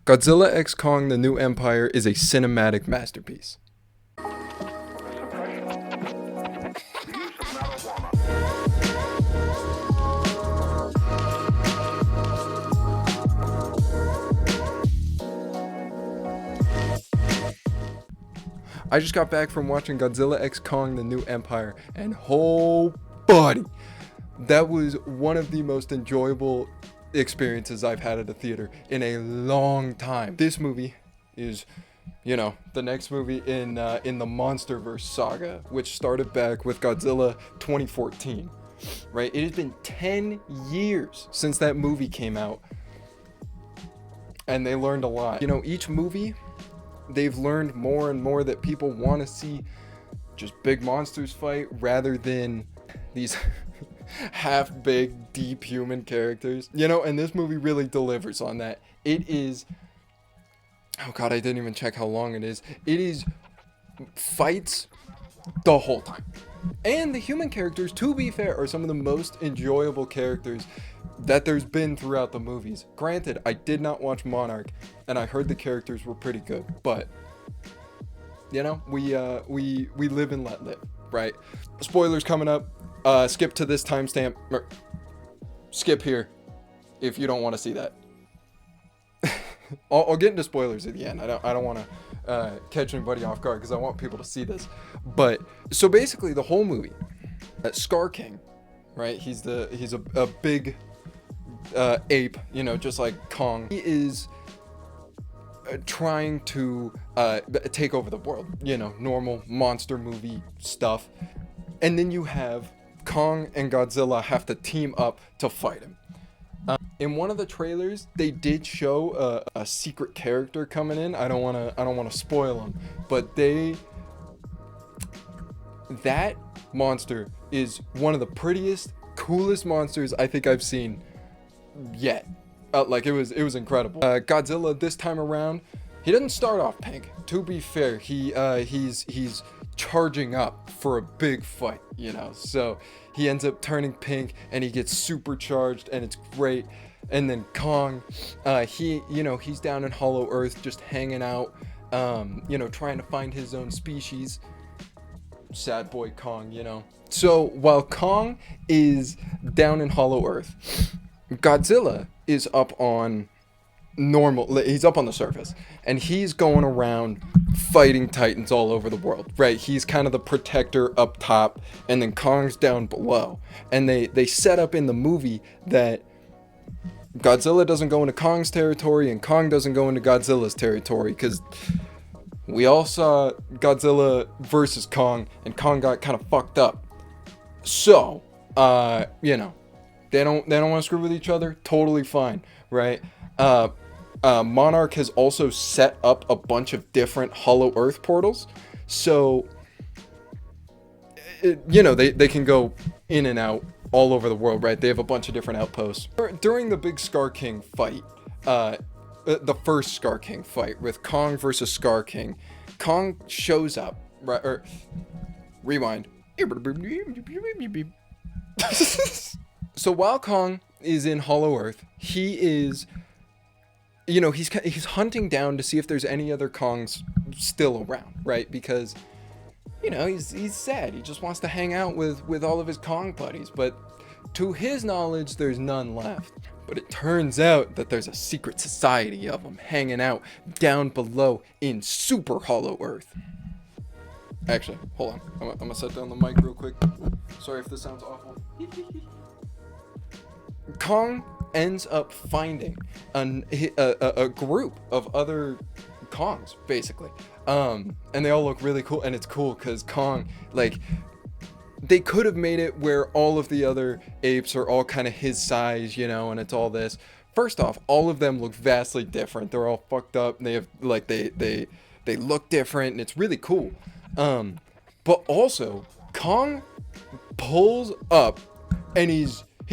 Godzilla x Kong: The New Empire is a cinematic masterpiece. I just got back from watching Godzilla x Kong: The New Empire, and oh buddy, that was one of the most enjoyable experiences I've had at a theater in a long time. This movie is, the next movie in the MonsterVerse saga, which started back with Godzilla 2014. Right? It has been 10 years since that movie came out, and they learned a lot. Each movie, they've learned more and more that people want to see just big monsters fight rather than these half-baked, deep human characters. And this movie really delivers on that. It is... Oh god, I didn't even check how long it is. It is fights the whole time. And the human characters, to be fair, are some of the most enjoyable characters that there's been throughout the movies. Granted, I did not watch Monarch, and I heard the characters were pretty good, but we live and let live, right? Spoilers coming up. Skip to this timestamp. Skip here if you don't want to see that. I'll get into spoilers at the end. I don't want to catch anybody off guard because I want people to see this. But so basically, the whole movie, Scar King, right? He's a big ape, just like Kong. He is trying to take over the world. Normal monster movie stuff. And then you have Kong and Godzilla have to team up to fight him. In one of the trailers, they did show a secret character coming in. I don't want to spoil them, but that monster is one of the prettiest, coolest monsters I think I've seen yet. It was incredible. Godzilla this time around, he doesn't start off pink. To be fair, he's charging up for a big fight, so he ends up turning pink and he gets supercharged and it's great. And then Kong, he's down in Hollow Earth just hanging out, trying to find his own species. Sad boy Kong, So while Kong is down in Hollow Earth, Godzilla is up on he's up on the surface, and he's going around fighting titans all over the world, right? He's kind of the protector up top, and then Kong's down below. And they set up in the movie that Godzilla doesn't go into Kong's territory and Kong doesn't go into Godzilla's territory, because we all saw Godzilla versus Kong and Kong got kind of fucked up. So they don't want to screw with each other. Totally fine, right? Monarch has also set up a bunch of different Hollow Earth portals, so they can go in and out all over the world, right? They have a bunch of different outposts. During the big Scar King fight, the first Scar King fight with Kong versus Scar King, Kong shows up, right? Or rewind. So while Kong is in Hollow Earth, he is, he's hunting down to see if there's any other Kongs still around, right? Because, he's sad. He just wants to hang out with all of his Kong buddies. But to his knowledge, there's none left. But it turns out that there's a secret society of them hanging out down below in Super Hollow Earth. Actually, hold on. I'm gonna set down the mic real quick. Sorry if this sounds awful. Kong ends up finding a group of other Kongs, basically. And they all look really cool. And it's cool because Kong, they could have made it where all of the other apes are all kind of his size, and it's all this. First off, all of them look vastly different. They're all fucked up, and they have, they look different, and it's really cool. But also, Kong pulls up, and he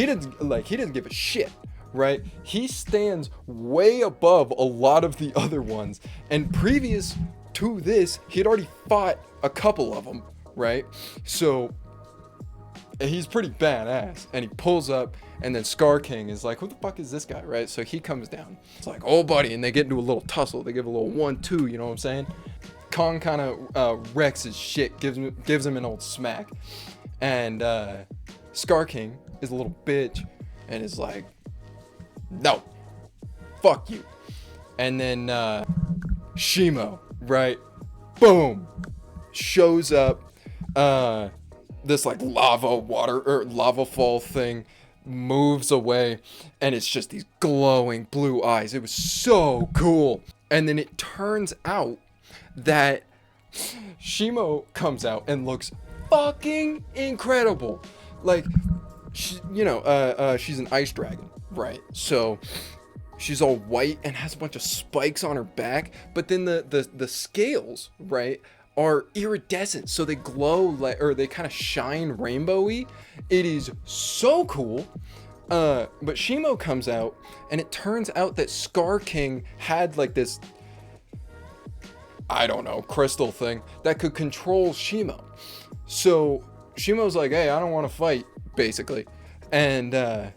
doesn't give a shit, right? He stands way above a lot of the other ones, and previous to this, he'd already fought a couple of them, right? So he's pretty badass, and he pulls up, and then Scar King is like, who the fuck is this guy, right? So he comes down. It's like, oh buddy, and they get into a little tussle. They give a little 1-2, you know what I'm saying? Kong kind of wrecks his shit, gives him an old smack, and Scar King is a little bitch and is like, no, fuck you. And then Shimo, right, boom, shows up. This like lava fall thing moves away, and it's just these glowing blue eyes. It was so cool. And then it turns out that Shimo comes out and looks fucking incredible. Like, she's an ice dragon, right? So she's all white and has a bunch of spikes on her back, but then the scales, right, are iridescent, so they glow like, or they kind of shine rainbowy. It is so cool. But Shimo comes out, and it turns out that Scar King had like this, I don't know, crystal thing that could control Shimo. So Shimo's like, hey, I don't want to fight, basically. And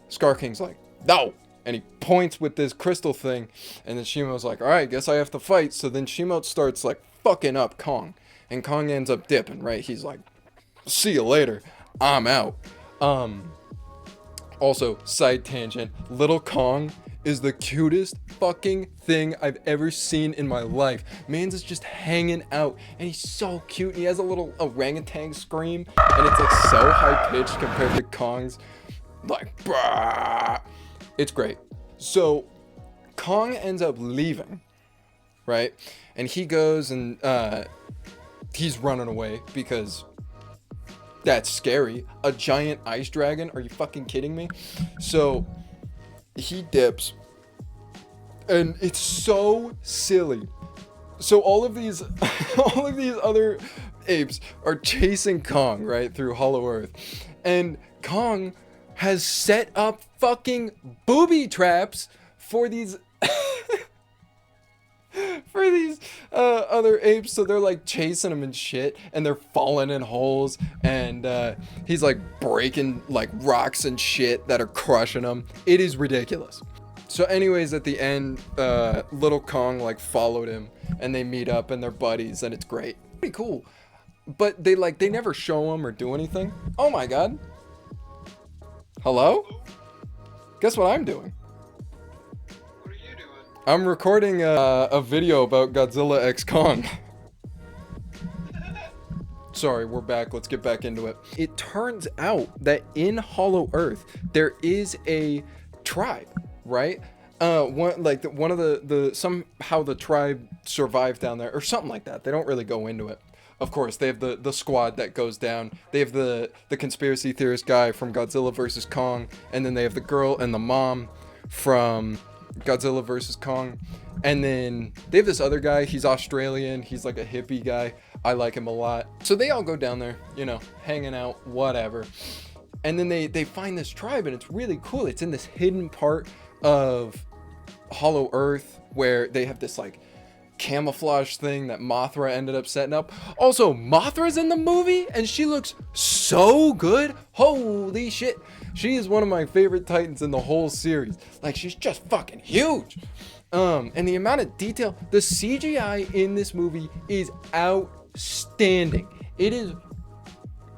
Scar King's like, no. And he points with this crystal thing, and then Shimo's like, all right, guess I have to fight. So then Shimo starts like fucking up Kong, and Kong ends up dipping, right? He's like, see you later, I'm out. Also, side tangent, little Kong is the cutest fucking thing I've ever seen in my life. Man's is just hanging out, and he's so cute, and he has a little orangutan scream, and it's like so high pitched compared to Kong's like, brah. It's great. So Kong ends up leaving, right? And he goes and he's running away because that's scary. A giant ice dragon? Are you fucking kidding me? So he dips, and it's so silly. So all of these other apes are chasing Kong, right, through Hollow Earth, and Kong has set up fucking booby traps for these other apes. So they're like chasing him and shit, and they're falling in holes, and he's like breaking like rocks and shit that are crushing him. It is ridiculous. So anyways, at the end, little Kong like followed him, and they meet up and they're buddies, and it's great. Pretty cool. But they never show him or do anything. Oh my god. Hello? Guess what I'm doing? What are you doing? I'm recording a video about Godzilla x Kong. Sorry, we're back. Let's get back into it. It turns out that in Hollow Earth, there is a tribe, right? Somehow the tribe survived down there, or something like that. They don't really go into it. Of course, they have the squad that goes down. They have the conspiracy theorist guy from Godzilla vs. Kong, and then they have the girl and the mom from Godzilla vs. Kong. And then they have this other guy. He's Australian. He's like a hippie guy. I like him a lot. So they all go down there, you know, hanging out, whatever. And then they find this tribe, and it's really cool. It's in this hidden part of Hollow Earth where they have this like camouflage thing that Mothra ended up setting up. Also, Mothra's in the movie, and she looks so good. Holy shit. She is one of my favorite Titans in the whole series. Like, she's just fucking huge. And the amount of detail, the CGI in this movie is outstanding. It is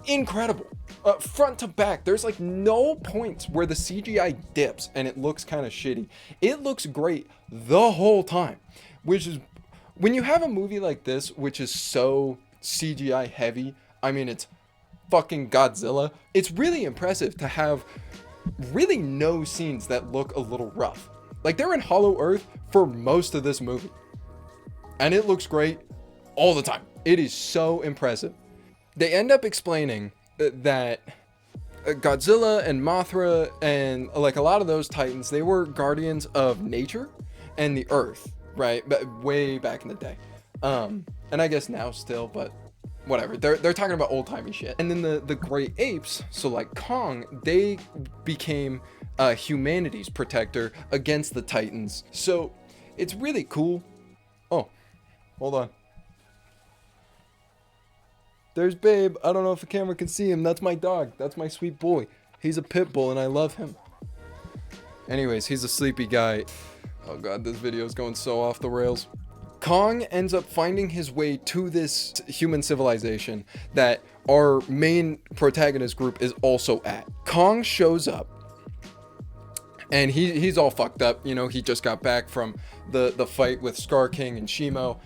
incredible. Front to back, there's like no points where the CGI dips and it looks kind of shitty. It looks great the whole time, which is, when you have a movie like this, which is so CGI heavy, I mean, it's fucking Godzilla, it's really impressive to have really no scenes that look a little rough. Like, they're in Hollow Earth for most of this movie, and it looks great all the time. It is so impressive. They end up explaining that Godzilla and Mothra and like a lot of those Titans, they were guardians of nature and the earth, right? But way back in the day. And I guess now still, but whatever. They're talking about old-timey shit. And then the great apes, so like Kong, they became humanity's protector against the Titans. So it's really cool. Oh, hold on. There's Babe. I don't know if the camera can see him. That's my dog. That's my sweet boy. He's a pit bull and I love him. Anyways, he's a sleepy guy. Oh god, this video is going so off the rails. Kong ends up finding his way to this human civilization that our main protagonist group is also at. Kong shows up and he's all fucked up. You know, he just got back from the fight with Scar King and Shimo.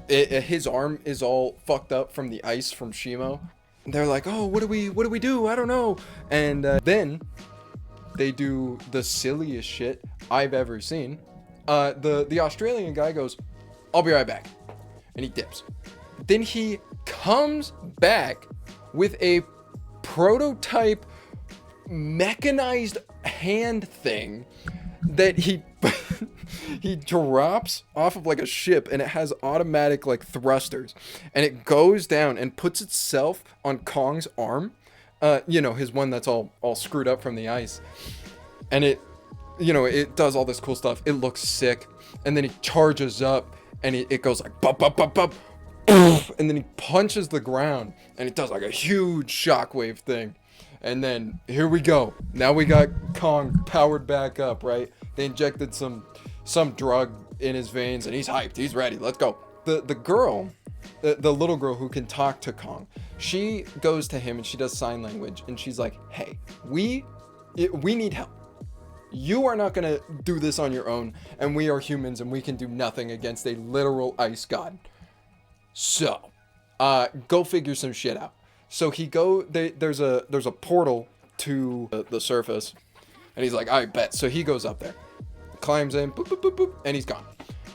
His arm is all fucked up from the ice from Shimo. They're like, oh, what do we do? I don't know. And then they do the silliest shit I've ever seen. The Australian guy goes, I'll be right back. And he dips. Then he comes back with a prototype mechanized hand thing that he he drops off of like a ship, and it has automatic like thrusters, and it goes down and puts itself on Kong's arm, you know, his one that's all screwed up from the ice, and it, you know, it does all this cool stuff. It looks sick. And then he charges up and it goes like bop bop bop bop, and then he punches the ground and it does like a huge shockwave thing. And then here we go. Now we got Kong powered back up, right? They injected some drug in his veins and he's hyped. He's ready. Let's go. The girl, the little girl who can talk to Kong, she goes to him and she does sign language and she's like, hey, we need help. You are not gonna do this on your own, and we are humans and we can do nothing against a literal ice god. So, go figure some shit out. So there's a portal to the surface, and he's like, I bet. So he goes up there, climbs in, boop, boop, boop, boop, and he's gone.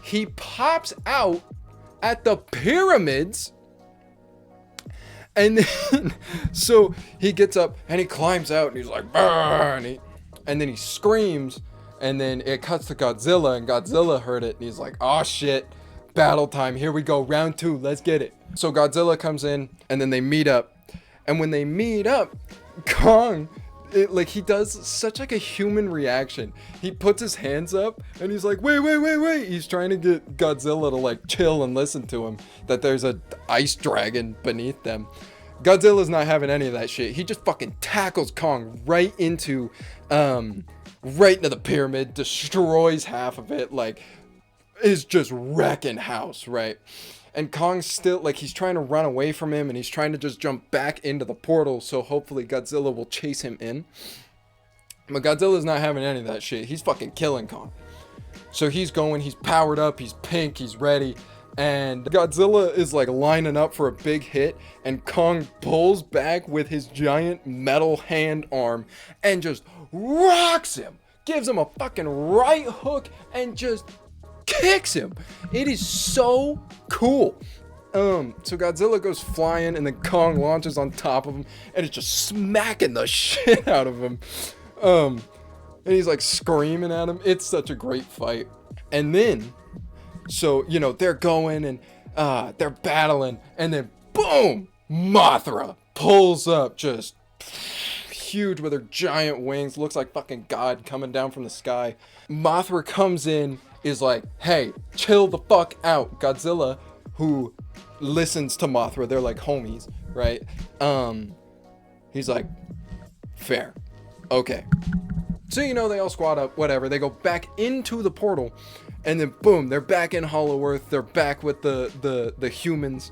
He pops out at the pyramids, and then, so he gets up and he climbs out and he's like, burn, and then he screams, and then it cuts to Godzilla, and Godzilla heard it, and he's like, oh shit, battle time, here we go, round 2, let's get it. So Godzilla comes in, and then they meet up, and when they meet up, Kong, he does such like a human reaction. He puts his hands up, and he's like, wait. He's trying to get Godzilla to like chill and listen to him, that there's a ice dragon beneath them. Godzilla's not having any of that shit. He just fucking tackles Kong right into the pyramid, destroys half of it, like, is just wrecking house, right? And Kong's still, like, he's trying to run away from him, and he's trying to just jump back into the portal, so hopefully Godzilla will chase him in. But Godzilla's not having any of that shit. He's fucking killing Kong. So he's going, he's powered up, he's pink, he's ready. And Godzilla is like lining up for a big hit, and Kong pulls back with his giant metal hand arm and just rocks him, gives him a fucking right hook, and just kicks him. It is so cool. So Godzilla goes flying, and then Kong launches on top of him, and it's just smacking the shit out of him. And he's like screaming at him. It's such a great fight. And then, so, you know, they're going and they're battling, and then boom, Mothra pulls up, just huge with her giant wings, looks like fucking God coming down from the sky. Mothra comes in, is like, hey, chill the fuck out. Godzilla, who listens to Mothra, they're like homies, right? He's like, fair, okay. So, you know, they all squad up, whatever, they go back into the portal. And then boom, they're back in Hollow Earth. They're back with the humans.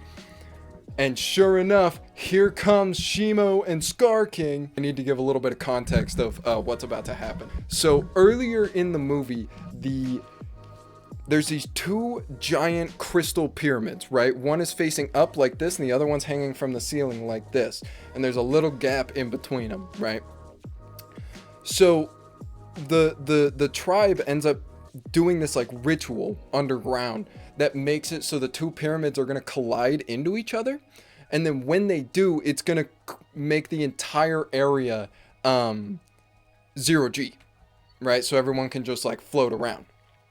And sure enough, here comes Shimo and Scar King. I need to give a little bit of context of what's about to happen. So earlier in the movie, there's these 2 giant crystal pyramids, right? One is facing up like this, and the other one's hanging from the ceiling like this. And there's a little gap in between them, right? So the tribe ends up doing this like ritual underground that makes it so the 2 pyramids are going to collide into each other, and then when they do, it's going to make the entire area 0G, right? So everyone can just like float around.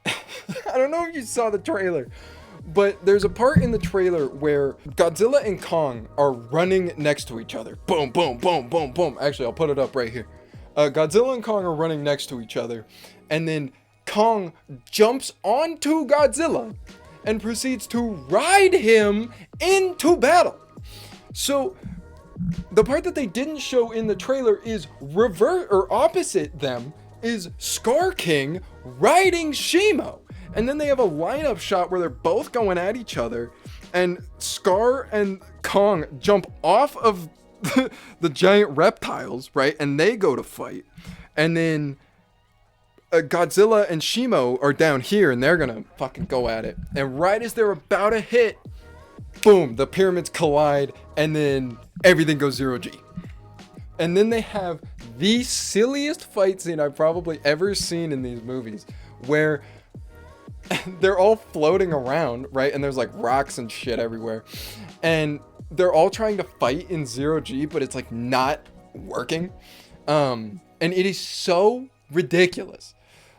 I don't know if you saw the trailer, but there's a part in the trailer where Godzilla and Kong are running next to each other. Boom, boom, boom, boom, boom. Actually, I'll put it up right here. Godzilla and Kong are running next to each other, and then Kong jumps onto Godzilla and proceeds to ride him into battle. So the part that they didn't show in the trailer is reverse or opposite them is Scar King riding Shimo. And then they have a lineup shot where they're both going at each other, and Scar and Kong jump off of the giant reptiles, right? And they go to fight. And then Godzilla and Shimo are down here, and they're gonna fucking go at it. And right as they're about to hit, boom, the pyramids collide, and then everything goes 0G. And then they have the silliest fight scene I've probably ever seen in these movies, where they're all floating around, right? And there's like rocks and shit everywhere. And they're all trying to fight in 0G, but it's like not working. And it is so ridiculous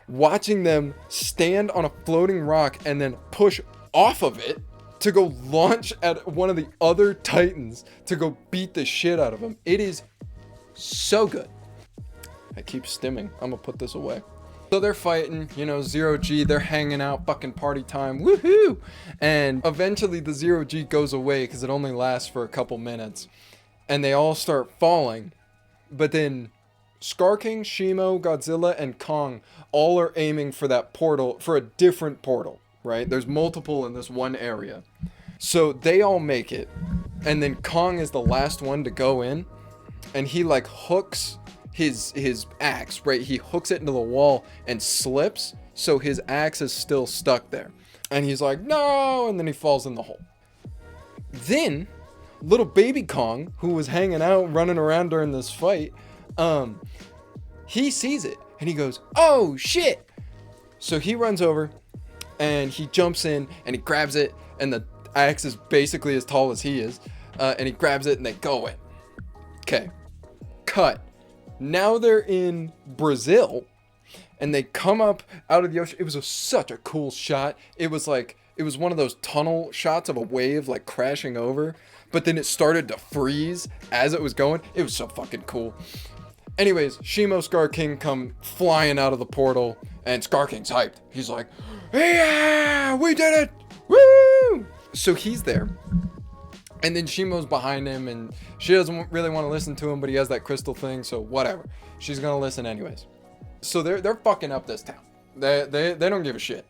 watching them stand on a floating rock and then push off of it to go launch at one of the other titans to go beat the shit out of him. It is so good. I keep stimming. I'm gonna put this away. So they're fighting, 0G, they're hanging out, fucking party time, woohoo! And eventually the 0G goes away because it only lasts for a couple minutes. And they all start falling. But then Scar King, Shimo, Godzilla, and Kong all are aiming for that portal, for a different portal, right? There's multiple in this one area. So they all make it. And then Kong is the last one to go in. And he like hooks his axe, right? He hooks it into the wall and slips, so his axe is still stuck there. And he's like, no, and then he falls in the hole. Then little baby Kong, who was hanging out, running around during this fight, he sees it and he goes, oh shit. So he runs over and he jumps in and he grabs it, and the axe is basically as tall as he is, and he grabs it and they go in. Okay, cut. Now they're in Brazil, and they come up out of the ocean. It was such a cool shot. It was one of those tunnel shots of a wave like crashing over, but then it started to freeze as it was going. It was so fucking cool. Anyways, Shimo, Scar King come flying out of the portal, and Scar King's hyped. He's like, yeah, we did it, woo! So he's there. And then Shimo's behind him, and she doesn't really want to listen to him, but he has that crystal thing, so whatever. She's gonna listen anyways. So they're fucking up this town. They don't give a shit.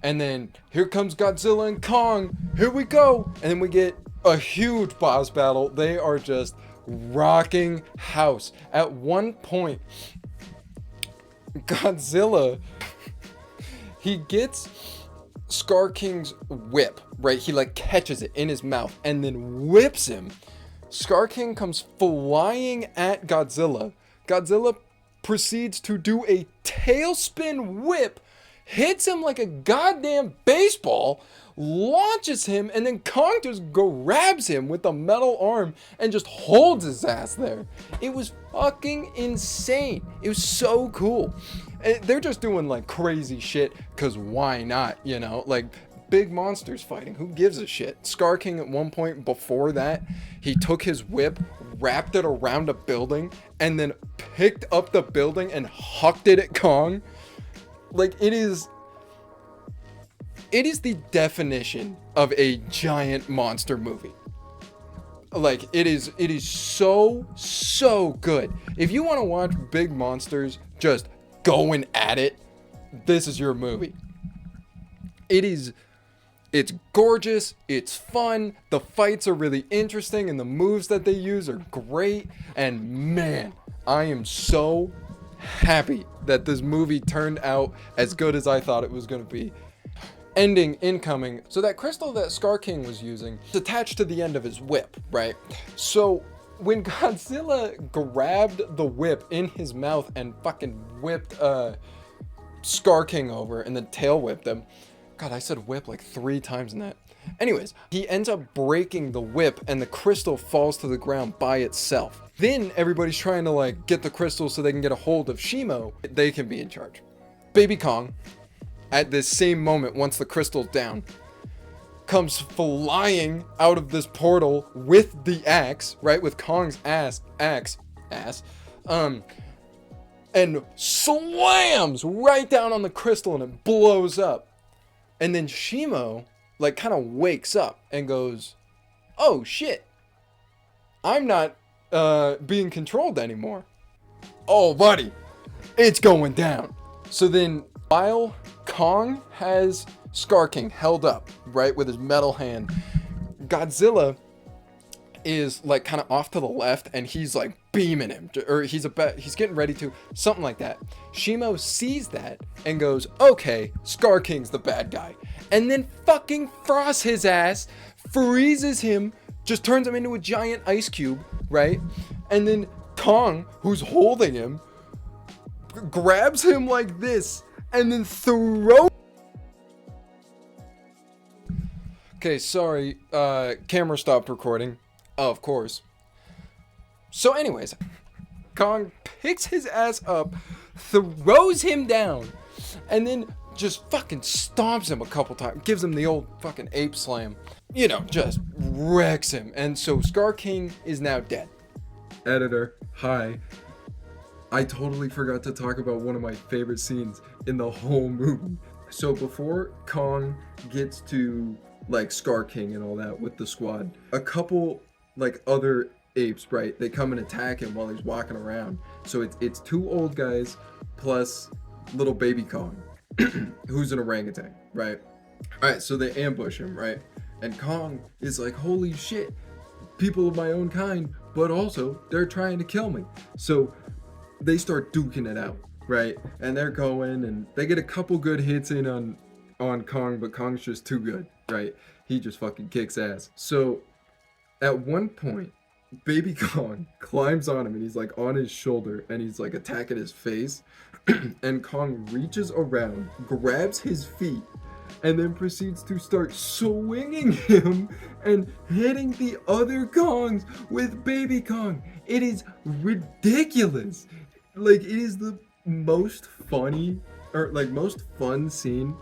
And then here comes Godzilla and Kong. Here we go. And then we get a huge boss battle. They are just rocking house. At one point, Godzilla, he gets Scar King's whip, right? He like catches it in his mouth and then whips him. Scar King comes flying at Godzilla. Godzilla proceeds to do a tailspin whip, hits him like a goddamn baseball, launches him, and then Kong just grabs him with the metal arm and just holds his ass there. It was fucking insane. It was so cool. They're just doing like crazy shit because why not, like big monsters fighting, who gives a shit. Scar King at one point before that, he took his whip, wrapped it around a building, and then picked up the building and hucked it at Kong. Like it is the definition of a giant monster movie. Like it is so good. If you want to watch big monsters just going at it, this is your movie. It's gorgeous, it's fun, the fights are really interesting, and the moves that they use are great. And man, I am so happy that this movie turned out as good as I thought it was going to be. Ending incoming. So that crystal that Scar King was using is attached to the end of his whip, right? So when Godzilla grabbed the whip in his mouth and fucking whipped Scar King over and then tail whipped him. God, I said whip like 3 times in that. Anyways, he ends up breaking the whip and the crystal falls to the ground by itself. Then everybody's trying to like get the crystal so they can get a hold of Shimo. They can be in charge. Baby Kong, at this same moment, once the crystal's down, comes flying out of this portal with the axe, right? With Kong's axe, and slams right down on the crystal and it blows up. And then Shimo like kind of wakes up and goes, oh shit, I'm not being controlled anymore. Oh, buddy, it's going down. So then, while Kong has Scar King held up, right, with his metal hand, Godzilla is like kind of off to the left, and he's like beaming him, or he's getting ready to, something like that. Shimo sees that and goes, okay, Scar King's the bad guy, and then fucking frosts his ass, freezes him, just turns him into a giant ice cube, right? And then Kong, who's holding him, grabs him like this and then throws. Okay, sorry, camera stopped recording, of course. So anyways, Kong picks his ass up, throws him down, and then just fucking stomps him a couple times, gives him the old fucking ape slam, you know, just wrecks him. And so Scar King is now dead. Editor, hi. I totally forgot to talk about one of my favorite scenes in the whole movie. So before Kong gets to like Scar King and all that with the squad, a couple like other apes, right, they come and attack him while he's walking around. So it's two old guys plus little baby Kong, who's an orangutan, right? All right, so they ambush him, right? And Kong is like, holy shit, people of my own kind, but also they're trying to kill me. So they start duking it out, right? And they're going, and they get a couple good hits in on Kong, but Kong's just too good, right? He just fucking kicks ass. So at one point, baby Kong climbs on him, and he's like on his shoulder, and he's like attacking his face. And Kong reaches around, grabs his feet, and then proceeds to start swinging him and hitting the other Kongs with baby Kong. It is ridiculous. Like, it is the most funny, or like most fun scene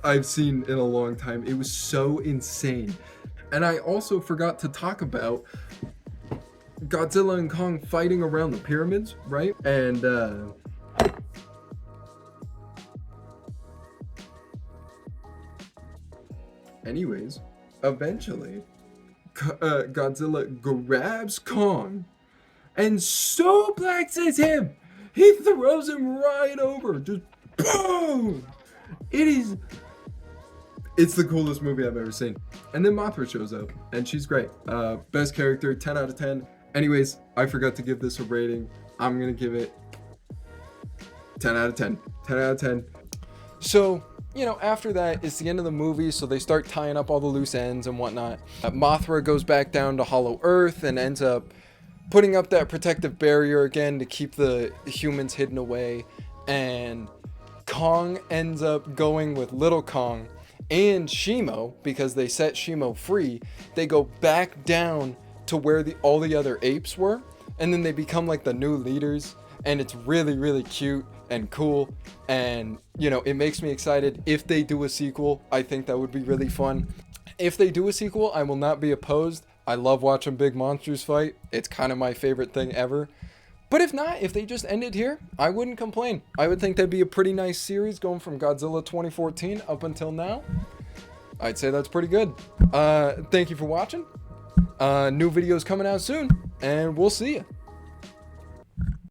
I've seen in a long time. It was so insane. And I also forgot to talk about Godzilla and Kong fighting around the pyramids, right? And anyways, eventually Godzilla grabs Kong and suplexes him. He throws him right over. Just boom! It's the coolest movie I've ever seen. And then Mothra shows up, and she's great. Best character, 10 out of 10. Anyways, I forgot to give this a rating. I'm gonna give it 10 out of 10. 10 out of 10. So, you know, after that, it's the end of the movie, so they start tying up all the loose ends and whatnot. Mothra goes back down to Hollow Earth and ends up putting up that protective barrier again to keep the humans hidden away. And Kong ends up going with Little Kong and Shimo, because they set Shimo free. They go back down to where all the other apes were, and then they become like the new leaders, and it's really, really cute and cool. And, you know, it makes me excited. If they do a sequel, I think that would be really fun. If they do a sequel, I will not be opposed. I love watching big monsters fight. It's kind of my favorite thing ever. But if not, if they just end it here, I wouldn't complain. I would think that'd be a pretty nice series going from Godzilla 2014 up until now. I'd say that's pretty good. Thank you for watching. New videos coming out soon, and we'll see you.